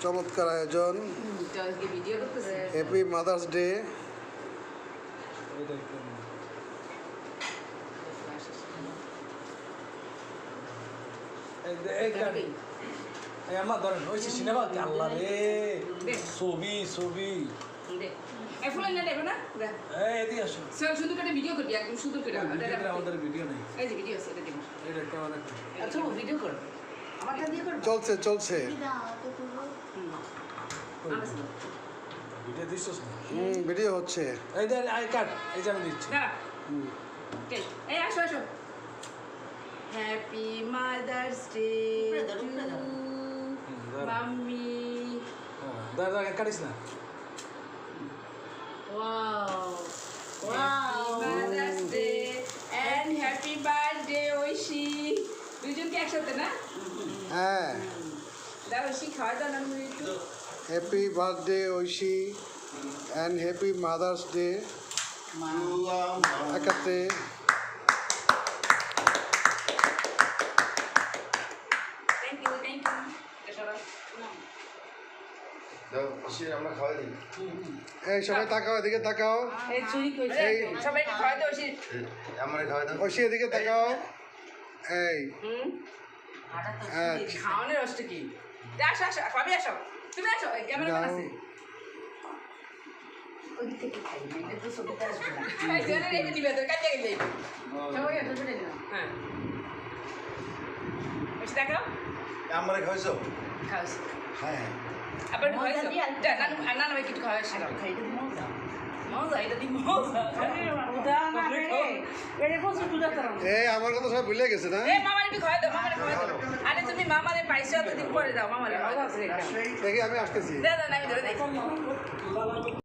চমৎকার আয়োজন। Happy mother's day. আমার ধরেন ওই সিনেমা আল্লাহ রে ছবি ছবি ভিডিও করবি একদম সুন্দর করে আমাদের ভিডিও নেই এই যে ভিডিও আছে এটা দেব এটা কেমন একটা আচ্ছা ভিডিও কর আমারটা দিয়ে কর চলছে চলছে। ভিডিও দিচ্ছিস না? ভিডিও হচ্ছে। এই দেখ আই কাট এই যে আমি দিচ্ছি। এই আসো আসো happy mother's day to mummy দাদা কাটিস না। Wow wow mother's day and happy birthday Aishi দুজন কি একসাথে না? হ্যাঁ দাও ঐশী খাওয়া দাও না একটু। Happy birthday Aishi and happy mother's day একাত্রে। থ্যাংক ইউ আমরা খাওয়া দিই। এই সবাই তাকাও, এদিকে তাকাও। এই চুরি কইছে সবাই খাওয়া দাও ঐশী আমরা খাওয়া দাও। ঐশী এদিকে তাকাও। এই খাওয়ানোর রসটা কি? আসো আসো ভাবি আসো তুমি আসো ক্যামেরা আছে ওই থেকে খাই না তো সবটা আসবে না এই জন্য রেখে দিবে তো কাটে গেলে সবাই আসো চলে যাও। হ্যাঁ এসে দেখাও আমরা খাইছো? খাওস হ্যাঁ আবার খাইছো না না ভাই কিছু খাওয়াস না খাইতে দি মজা মজা এটা দি মজা ওটা না রে এর কোসু দুধ তারাম এই আমার কথা সবাই ভুলে গেছে না? এ মামারে একটু খাওয়া দাও মামারে খাওয়া দাও আরে তুমি মামারে পাইছো তো দিন পরে দাও মামারে খাওয়া দাও দেখি আমি আসতেছি। দাদা না আমি ধরে দেখি